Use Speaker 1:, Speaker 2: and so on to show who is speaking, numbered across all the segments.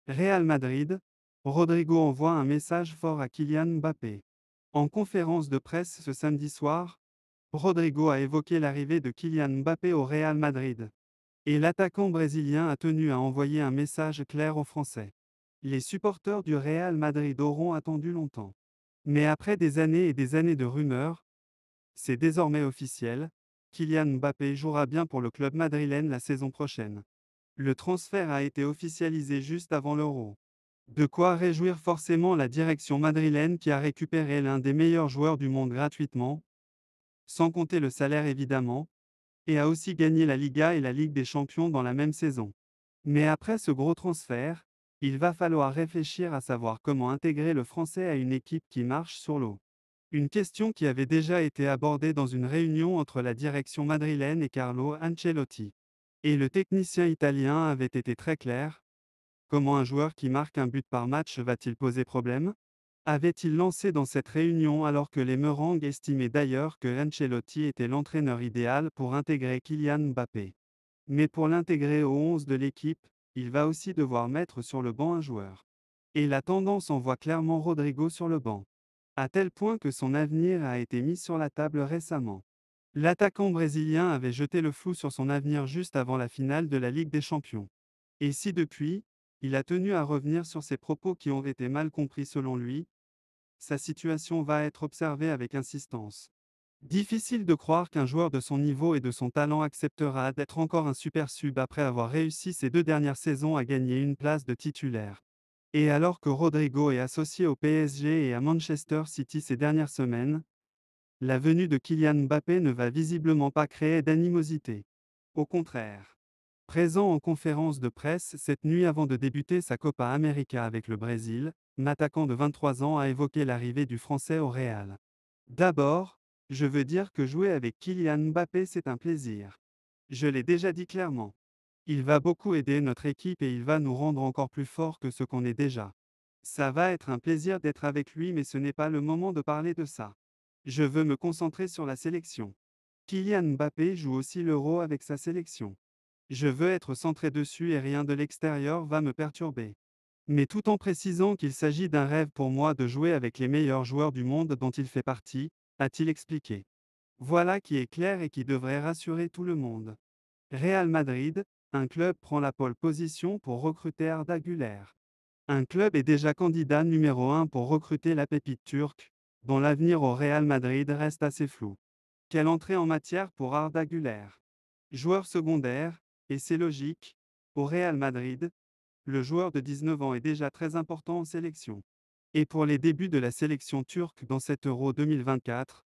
Speaker 1: Real Madrid, Rodrigo envoie un message fort à Kylian Mbappé. En conférence de presse ce samedi soir, Rodrigo a évoqué l'arrivée de Kylian Mbappé au Real Madrid. Et l'attaquant brésilien a tenu à envoyer un message clair aux Français. Les supporters du Real Madrid auront attendu longtemps. Mais après des années et des années de rumeurs, c'est désormais officiel, Kylian Mbappé jouera bien pour le club madrilène la saison prochaine. Le transfert a été officialisé juste avant l'Euro. De quoi réjouir forcément la direction madrilène qui a récupéré l'un des meilleurs joueurs du monde gratuitement, sans compter le salaire évidemment, et a aussi gagné la Liga et la Ligue des Champions dans la même saison. Mais après ce gros transfert, il va falloir réfléchir à savoir comment intégrer le français à une équipe qui marche sur l'eau. Une question qui avait déjà été abordée dans une réunion entre la direction madrilène et Carlo Ancelotti. Et le technicien italien avait été très clair. Comment un joueur qui marque un but par match va-t-il poser problème? Avait-il lancé dans cette réunion alors que les Meringues estimaient d'ailleurs que Ancelotti était l'entraîneur idéal pour intégrer Kylian Mbappé. Mais pour l'intégrer au 11 de l'équipe, il va aussi devoir mettre sur le banc un joueur. Et la tendance envoie clairement Rodrigo sur le banc. À tel point que son avenir a été mis sur la table récemment. L'attaquant brésilien avait jeté le flou sur son avenir juste avant la finale de la Ligue des Champions. Et si depuis, il a tenu à revenir sur ses propos qui ont été mal compris selon lui, sa situation va être observée avec insistance. Difficile de croire qu'un joueur de son niveau et de son talent acceptera d'être encore un super sub après avoir réussi ces 2 dernières saisons à gagner une place de titulaire. Et alors que Rodrigo est associé au PSG et à Manchester City ces dernières semaines, la venue de Kylian Mbappé ne va visiblement pas créer d'animosité. Au contraire. Présent en conférence de presse cette nuit avant de débuter sa Copa América avec le Brésil, l'attaquant de 23 ans a évoqué l'arrivée du Français au Real. D'abord, je veux dire que jouer avec Kylian Mbappé c'est un plaisir. Je l'ai déjà dit clairement. Il va beaucoup aider notre équipe et il va nous rendre encore plus forts que ce qu'on est déjà. Ça va être un plaisir d'être avec lui mais ce n'est pas le moment de parler de ça. Je veux me concentrer sur la sélection. Kylian Mbappé joue aussi l'Euro avec sa sélection. Je veux être centré dessus et rien de l'extérieur va me perturber. Mais tout en précisant qu'il s'agit d'un rêve pour moi de jouer avec les meilleurs joueurs du monde dont il fait partie, a-t-il expliqué. Voilà qui est clair et qui devrait rassurer tout le monde. Real Madrid, un club prend la pole position pour recruter Arda Güler. Un club est déjà candidat numéro 1 pour recruter la pépite turque, dont l'avenir au Real Madrid reste assez flou. Quelle entrée en matière pour Arda Güler. Joueur secondaire, et c'est logique, au Real Madrid, le joueur de 19 ans est déjà très important en sélection. Et pour les débuts de la sélection turque dans cet Euro 2024,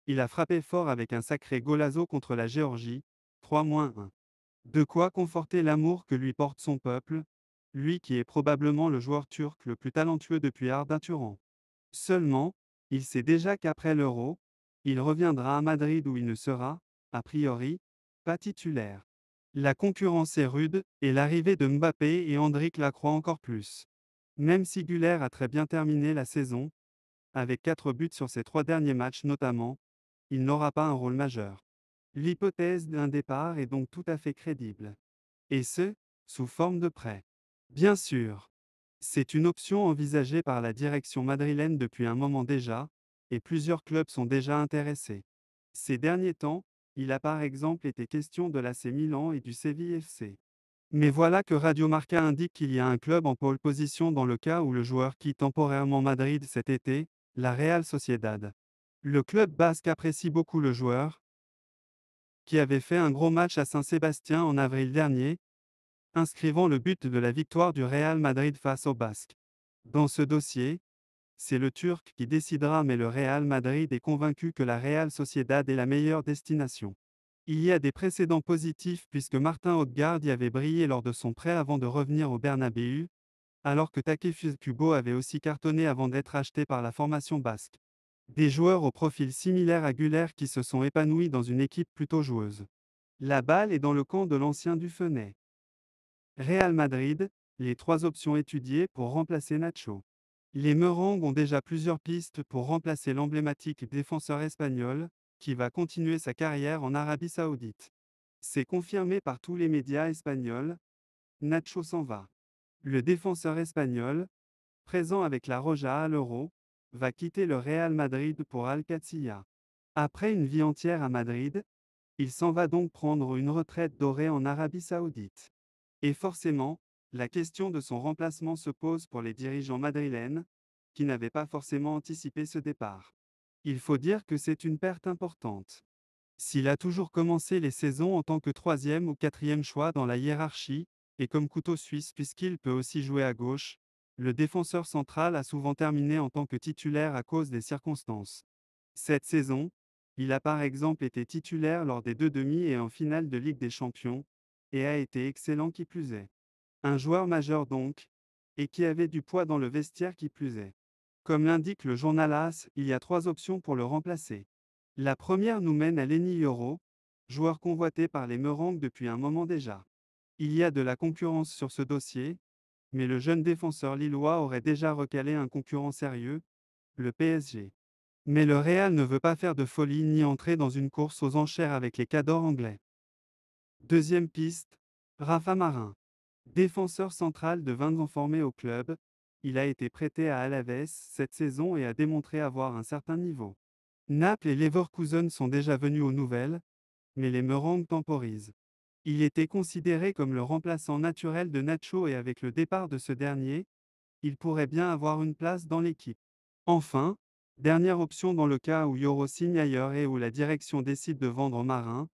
Speaker 1: il a frappé fort avec un sacré golazo contre la Géorgie, 3-1. De quoi conforter l'amour que lui porte son peuple, lui qui est probablement le joueur turc le plus talentueux depuis Arda Turan. Seulement, il sait déjà qu'après l'Euro, il reviendra à Madrid où il ne sera, a priori, pas titulaire. La concurrence est rude, et l'arrivée de Mbappé et Endrick la croient encore plus. Même si Güler a très bien terminé la saison, avec 4 buts sur ses 3 derniers matchs notamment, il n'aura pas un rôle majeur. L'hypothèse d'un départ est donc tout à fait crédible. Et ce, sous forme de prêt. Bien sûr. C'est une option envisagée par la direction madrilène depuis un moment déjà, et plusieurs clubs sont déjà intéressés. Ces derniers temps, il a par exemple été question de l'AC Milan et du Séville FC. Mais voilà que Radio Marca indique qu'il y a un club en pole position dans le cas où le joueur quitte temporairement Madrid cet été, la Real Sociedad. Le club basque apprécie beaucoup le joueur, qui avait fait un gros match à Saint-Sébastien en avril dernier, inscrivant le but de la victoire du Real Madrid face aux Basques. Dans ce dossier, c'est le Turc qui décidera mais le Real Madrid est convaincu que la Real Sociedad est la meilleure destination. Il y a des précédents positifs puisque Martin Odegaard y avait brillé lors de son prêt avant de revenir au Bernabéu, alors que Takefusa Kubo avait aussi cartonné avant d'être acheté par la formation basque. Des joueurs au profil similaire à Güler qui se sont épanouis dans une équipe plutôt joueuse. La balle est dans le camp de l'ancien Dufenet. Real Madrid, les 3 options étudiées pour remplacer Nacho. Les Merengues ont déjà plusieurs pistes pour remplacer l'emblématique défenseur espagnol, qui va continuer sa carrière en Arabie Saoudite. C'est confirmé par tous les médias espagnols, Nacho s'en va. Le défenseur espagnol, présent avec la Roja à l'Euro, va quitter le Real Madrid pour Al-Qadsiya. Après une vie entière à Madrid, il s'en va donc prendre une retraite dorée en Arabie Saoudite. Et forcément, la question de son remplacement se pose pour les dirigeants madrilènes, qui n'avaient pas forcément anticipé ce départ. Il faut dire que c'est une perte importante. S'il a toujours commencé les saisons en tant que troisième ou quatrième choix dans la hiérarchie, et comme couteau suisse puisqu'il peut aussi jouer à gauche, le défenseur central a souvent terminé en tant que titulaire à cause des circonstances. Cette saison, il a par exemple été titulaire lors des deux demi et en finale de Ligue des Champions, et a été excellent qui plus est. Un joueur majeur donc, et qui avait du poids dans le vestiaire qui plus est. Comme l'indique le journal AS, il y a trois options pour le remplacer. La première nous mène à Lenny Yoro, joueur convoité par les Merengues depuis un moment déjà. Il y a de la concurrence sur ce dossier, mais le jeune défenseur lillois aurait déjà recalé un concurrent sérieux, le PSG. Mais le Real ne veut pas faire de folie ni entrer dans une course aux enchères avec les cadors anglais. Deuxième piste, Rafa Marin. Défenseur central de 20 ans formé au club, il a été prêté à Alaves cette saison et a démontré avoir un certain niveau. Naples et Leverkusen sont déjà venus aux nouvelles, mais les Merengues temporisent. Il était considéré comme le remplaçant naturel de Nacho et avec le départ de ce dernier, il pourrait bien avoir une place dans l'équipe. Enfin, dernière option dans le cas où Yoro signe ailleurs et où la direction décide de vendre Marin,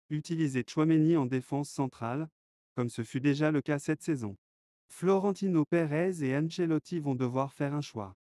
Speaker 1: utiliser Tchouaméni en défense centrale, comme ce fut déjà le cas cette saison. Florentino Pérez et Ancelotti vont devoir faire un choix.